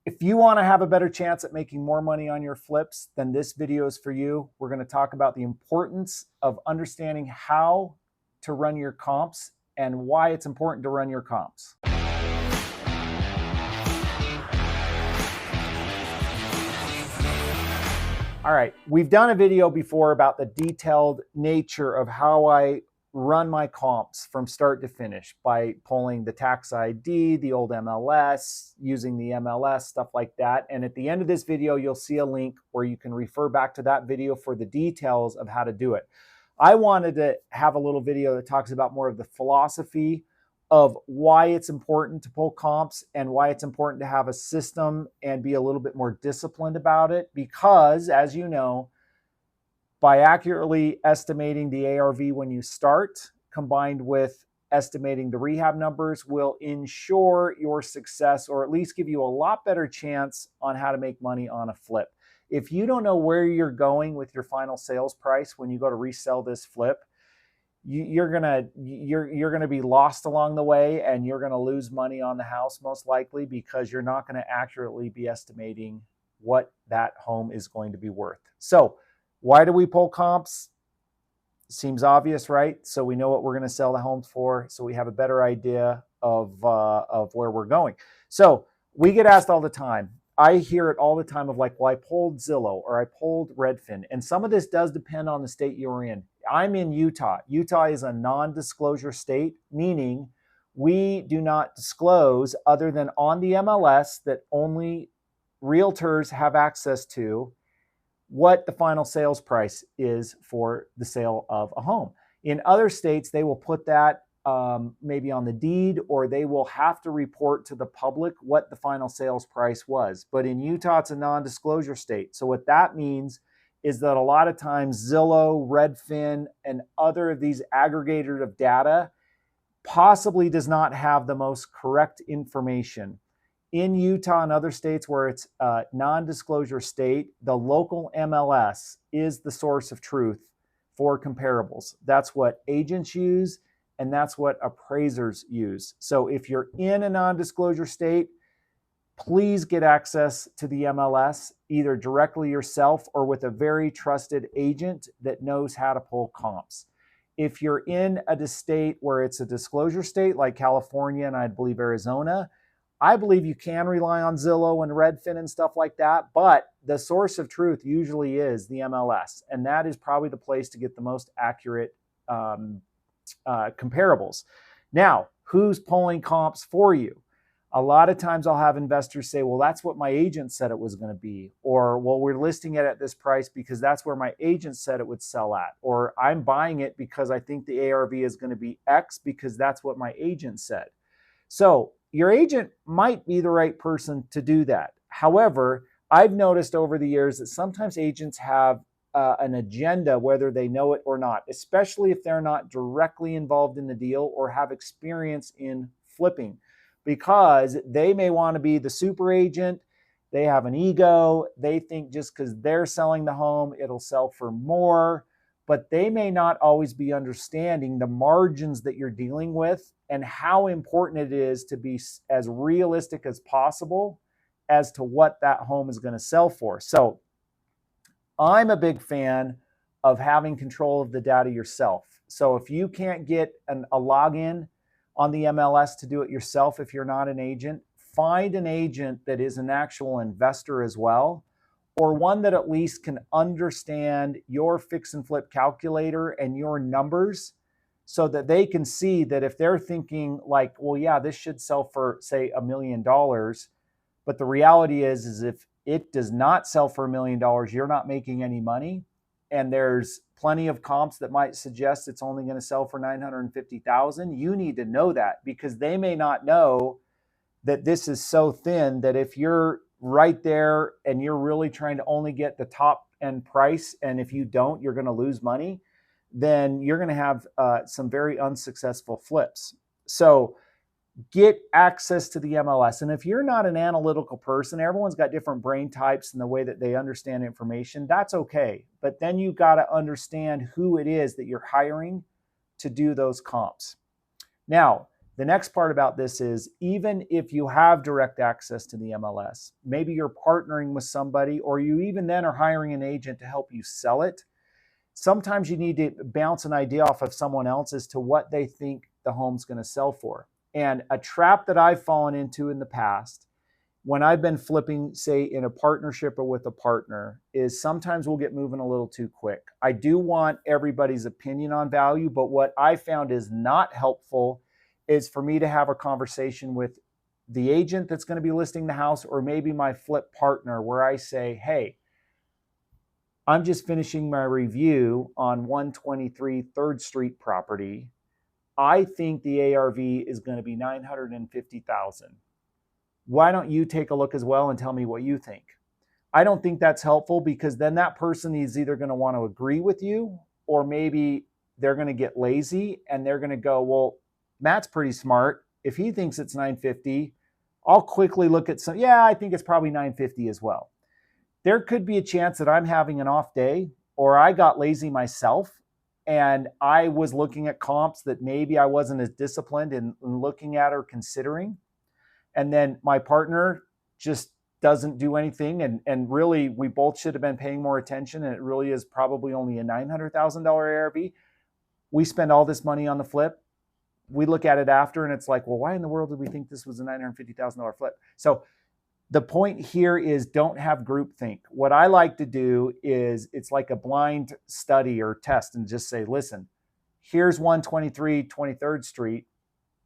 If you want to have a better chance at making more money on your flips, then this video is for you. We're going to talk about the importance of understanding how to run your comps and why it's important to run your comps. All right, we've done a video before about the detailed nature of how I run my comps from start to finish by pulling the tax ID, the old MLS, using the MLS, stuff like that. And at the end of this video, you'll see a link where you can refer back to that video for the details of how to do it. I wanted to have a little video that talks about more of the philosophy of why it's important to pull comps and why it's important to have a system and be a little bit more disciplined about it. Because, as you know, by accurately estimating the ARV when you start, combined with estimating the rehab numbers, will ensure your success, or at least give you a lot better chance on how to make money on a flip. If you don't know where you're going with your final sales price when you go to resell this flip, you're gonna be lost along the way, and you're gonna lose money on the house most likely, because you're not gonna accurately be estimating what that home is going to be worth. So why do we pull comps? Seems obvious, right? So we know what we're going to sell the homes for, so we have a better idea of where we're going. So we get asked all the time. I hear it all the time of like, well, I pulled Zillow or I pulled Redfin. And some of this does depend on the state you're in. I'm in Utah. Utah is a non-disclosure state, meaning we do not disclose, other than on the MLS that only realtors have access to, what the final sales price is for the sale of a home. In other states, they will put that maybe on the deed, or they will have to report to the public what the final sales price was. But in Utah, it's a non-disclosure state. So what that means is that a lot of times Zillow, Redfin, and other of these aggregators of data possibly does not have the most correct information. In Utah and other states where it's a non-disclosure state, the local MLS is the source of truth for comparables. That's what agents use, and that's what appraisers use. So if you're in a non-disclosure state, please get access to the MLS, either directly yourself or with a very trusted agent that knows how to pull comps. If you're in a state where it's a disclosure state, like California and I believe Arizona, I believe you can rely on Zillow and Redfin and stuff like that, but the source of truth usually is the MLS, and that is probably the place to get the most accurate comparables. Now, who's pulling comps for you? A lot of times I'll have investors say, well, that's what my agent said it was going to be, or, well, we're listing it at this price because that's where my agent said it would sell at, or I'm buying it because I think the ARV is going to be X because that's what my agent said. So your agent might be the right person to do that. However, I've noticed over the years that sometimes agents have an agenda, whether they know it or not, especially if they're not directly involved in the deal or have experience in flipping, because they may want to be the super agent. They have an ego. They think just because they're selling the home, it'll sell for more. But they may not always be understanding the margins that you're dealing with and how important it is to be as realistic as possible as to what that home is going to sell for. So I'm a big fan of having control of the data yourself. So if you can't get a login on the MLS to do it yourself, if you're not an agent, find an agent that is an actual investor as well, or one that at least can understand your fix and flip calculator and your numbers, so that they can see that if they're thinking like, well, yeah, this should sell for, say, $1 million, but the reality is if it does not sell for $1 million, you're not making any money. And there's plenty of comps that might suggest it's only going to sell for $950,000. You need to know that, because they may not know that this is so thin that if you're right there and you're really trying to only get the top end price, and if you don't, you're going to lose money, then you're going to have some very unsuccessful flips. So get access to the MLS. And if you're not an analytical person, everyone's got different brain types and the way that they understand information. That's okay. But then you got to understand who it is that you're hiring to do those comps. Now, The next part about this is, even if you have direct access to the MLS, maybe you're partnering with somebody, or you even then are hiring an agent to help you sell it. Sometimes you need to bounce an idea off of someone else as to what they think the home's going to sell for. And a trap that I've fallen into in the past when I've been flipping, say in a partnership or with a partner, is sometimes we'll get moving a little too quick. I do want everybody's opinion on value, but what I found is not helpful is for me to have a conversation with the agent that's going to be listing the house, or maybe my flip partner, where I say, hey, I'm just finishing my review on 123 3rd Street property. I think the ARV is going to be $950,000. Why don't you take a look as well and tell me what you think? I don't think that's helpful, because then that person is either going to want to agree with you, or maybe they're going to get lazy and they're going to go, well, Matt's pretty smart. If he thinks it's 950, I'll quickly look at some. Yeah, I think it's probably 950 as well. There could be a chance that I'm having an off day, or I got lazy myself and I was looking at comps that maybe I wasn't as disciplined in looking at or considering. And then my partner just doesn't do anything. And really, we both should have been paying more attention. And it really is probably only a $900,000 ARV. We spend all this money on the flip. We look at it after and it's like, well, why in the world did we think this was a $950,000 flip? So the point here is, don't have groupthink. What I like to do is, it's like a blind study or test, and just say, listen, here's 123 23rd Street.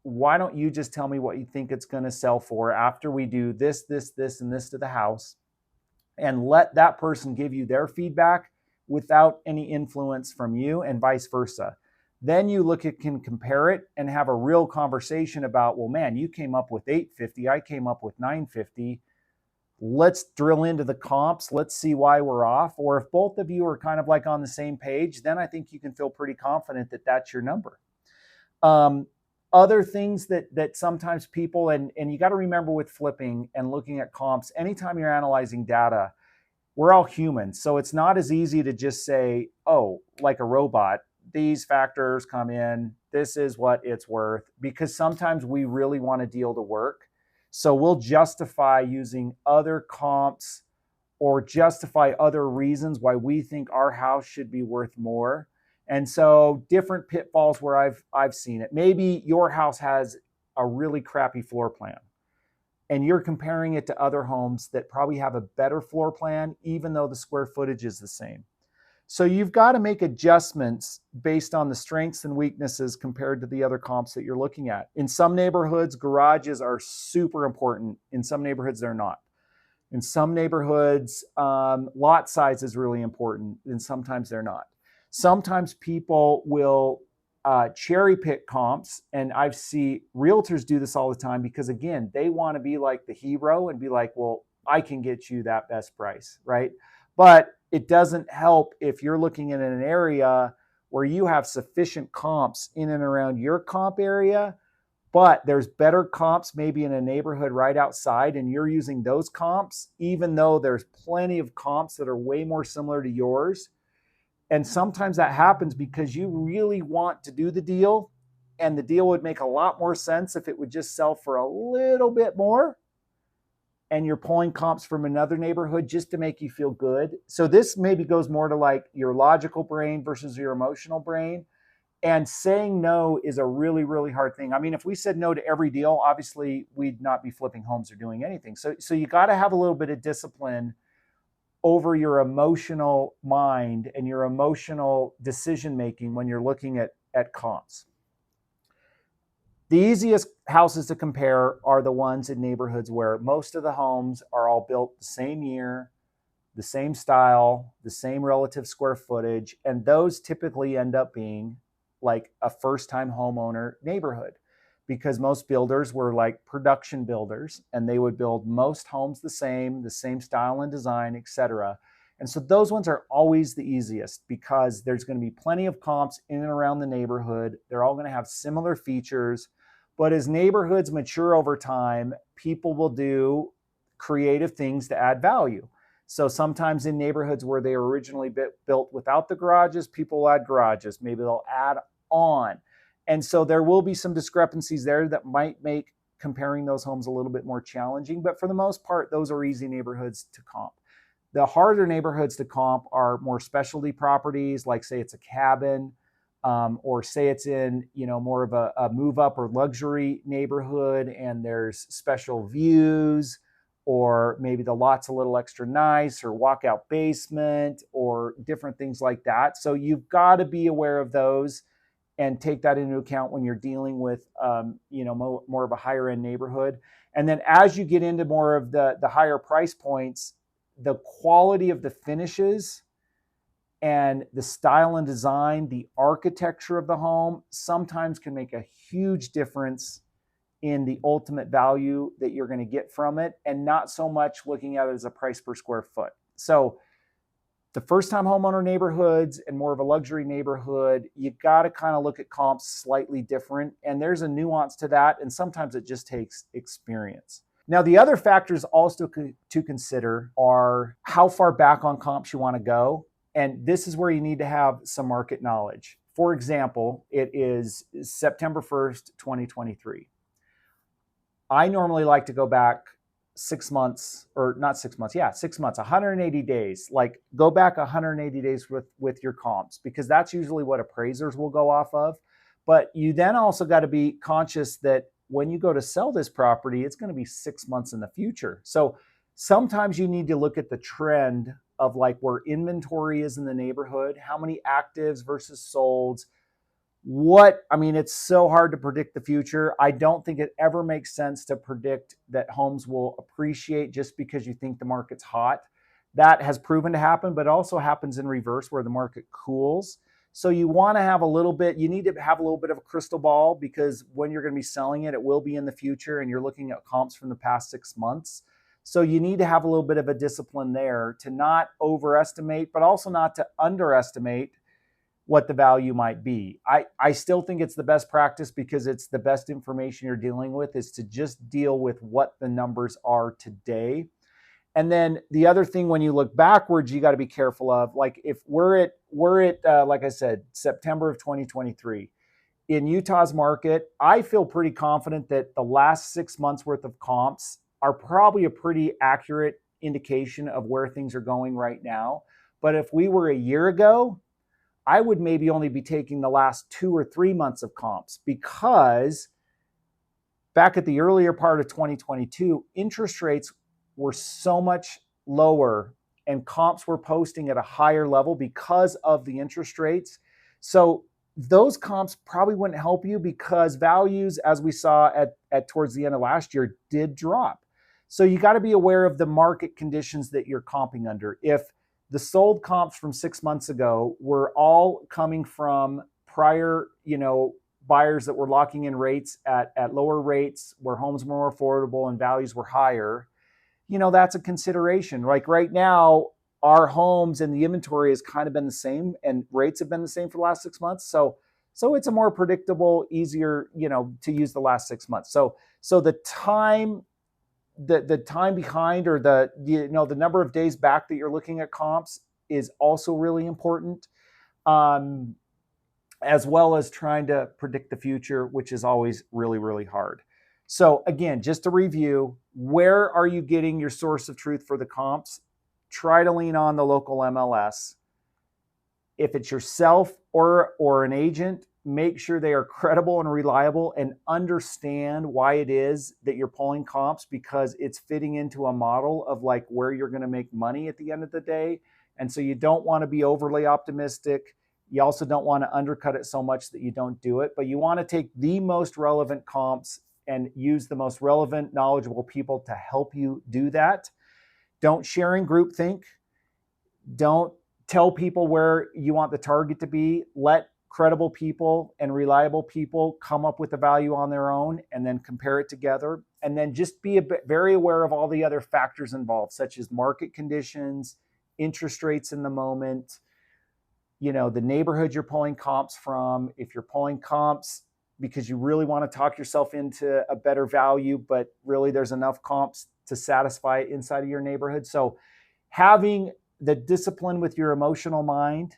Why don't you just tell me what you think it's going to sell for after we do this, this, this, and this to the house, and let that person give you their feedback without any influence from you, and vice versa. Then you can compare it and have a real conversation about, well, man, you came up with 850, I came up with 950. Let's drill into the comps. Let's see why we're off. Or if both of you are kind of like on the same page, then I think you can feel pretty confident that that's your number. Other things that sometimes people, and you got to remember with flipping and looking at comps, anytime you're analyzing data, we're all humans. So it's not as easy to just say, oh, like a robot, these factors come in, this is what it's worth, because sometimes we really want a deal to work. So we'll justify using other comps or justify other reasons why we think our house should be worth more. And so different pitfalls where I've seen it. Maybe your house has a really crappy floor plan and you're comparing it to other homes that probably have a better floor plan, even though the square footage is the same. So you've got to make adjustments based on the strengths and weaknesses compared to the other comps that you're looking at. In some neighborhoods, garages are super important. In some neighborhoods, they're not. In some neighborhoods, lot size is really important, and sometimes they're not. Sometimes people will cherry pick comps, and I see realtors do this all the time, because again, they want to be like the hero and be like, well, I can get you that best price, right? But it doesn't help if you're looking at an area where you have sufficient comps in and around your comp area, but there's better comps maybe in a neighborhood right outside, and you're using those comps, even though there's plenty of comps that are way more similar to yours. And sometimes that happens because you really want to do the deal, and the deal would make a lot more sense if it would just sell for a little bit more, and you're pulling comps from another neighborhood just to make you feel good. So this maybe goes more to like your logical brain versus your emotional brain. And saying no is a really, really hard thing. I mean, if we said no to every deal, obviously we'd not be flipping homes or doing anything. So you got to have a little bit of discipline over your emotional mind and your emotional decision-making when you're looking at comps. The easiest houses to compare are the ones in neighborhoods where most of the homes are all built the same year, the same style, the same relative square footage, and those typically end up being like a first-time homeowner neighborhood, because most builders were like production builders, and they would build most homes the same style and design, etc. And so those ones are always the easiest, because there's going to be plenty of comps in and around the neighborhood. They're all going to have similar features. But as neighborhoods mature over time, people will do creative things to add value. So sometimes in neighborhoods where they were originally built without the garages, people will add garages. Maybe they'll add on. And so there will be some discrepancies there that might make comparing those homes a little bit more challenging. But for the most part, those are easy neighborhoods to comp. The harder neighborhoods to comp are more specialty properties, like say it's a cabin, or say it's in, more of a move up or luxury neighborhood and there's special views, or maybe the lot's a little extra nice, or walkout basement, or different things like that. So you've got to be aware of those and take that into account when you're dealing with, more of a higher end neighborhood. And then as you get into more of the higher price points, the quality of the finishes and the style and design, the architecture of the home sometimes can make a huge difference in the ultimate value that you're going to get from it, and not so much looking at it as a price per square foot. So the first time homeowner neighborhoods and more of a luxury neighborhood, you got to kind of look at comps slightly different. And there's a nuance to that. And sometimes it just takes experience. Now, the other factors also to consider are how far back on comps you want to go. And this is where you need to have some market knowledge. For example, it is September 1st, 2023. I normally like to go back 6 months, or not 6 months, 6 months, 180 days. Like go back 180 days with your comps, because that's usually what appraisers will go off of. But you then also got to be conscious that when you go to sell this property, it's going to be 6 months in the future. So sometimes you need to look at the trend of like where inventory is in the neighborhood, how many actives versus solds. It's so hard to predict the future. I don't think it ever makes sense to predict that homes will appreciate just because you think the market's hot. That has proven to happen, but it also happens in reverse where the market cools. So you want to have you need to have a little bit of a crystal ball, because when you're going to be selling it, it will be in the future and you're looking at comps from the past 6 months. So you need to have a little bit of a discipline there to not overestimate, but also not to underestimate what the value might be. I still think it's the best practice, because it's the best information you're dealing with, is to just deal with what the numbers are today. And then the other thing, when you look backwards, you got to be careful of, like, if we're at like I said, September of 2023 in Utah's market, I feel pretty confident that the last 6 months worth of comps are probably a pretty accurate indication of where things are going right now. But if we were a year ago, I would maybe only be taking the last 2 or 3 months of comps, because back at the earlier part of 2022, interest rates were so much lower and comps were posting at a higher level because of the interest rates. So those comps probably wouldn't help you, because values, as we saw at towards the end of last year, did drop. So you got to be aware of the market conditions that you're comping under. If the sold comps from 6 months ago were all coming from prior, buyers that were locking in rates at lower rates, where homes were more affordable and values were higher, that's a consideration. Like right now, our homes and the inventory has kind of been the same, and rates have been the same for the last 6 months. So it's a more predictable, easier, to use the last 6 months. So the time behind, or the number of days back that you're looking at comps, is also really important, as well as trying to predict the future, which is always really, really hard. So again, just to review, where are you getting your source of truth for the comps? Try to lean on the local MLS. If it's yourself or an agent, make sure they are credible and reliable, and understand why it is that you're pulling comps, because it's fitting into a model of like where you're going to make money at the end of the day. And so you don't want to be overly optimistic. You also don't want to undercut it so much that you don't do it, but you want to take the most relevant comps and use the most relevant, knowledgeable people to help you do that. Don't share in groupthink. Don't tell people where you want the target to be. Let credible people and reliable people come up with the value on their own, and then compare it together. And then just be very aware of all the other factors involved, such as market conditions, interest rates in the moment, the neighborhood you're pulling comps from. If you're pulling comps because you really want to talk yourself into a better value, but really there's enough comps to satisfy it inside of your neighborhood. So having the discipline with your emotional mind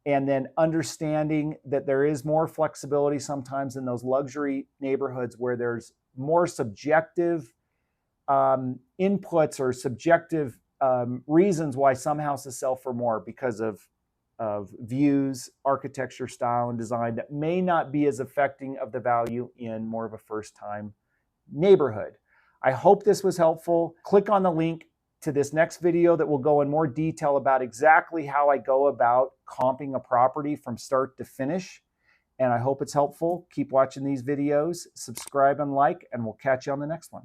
and then understanding that there is more flexibility sometimes in those luxury neighborhoods where there's more subjective inputs or subjective reasons why some houses sell for more because of views, architecture, style, and design that may not be as affecting of the value in more of a first-time neighborhood. I hope this was helpful. Click on the link to this next video that will go in more detail about exactly how I go about comping a property from start to finish. And I hope it's helpful. Keep watching these videos, subscribe and like, and we'll catch you on the next one.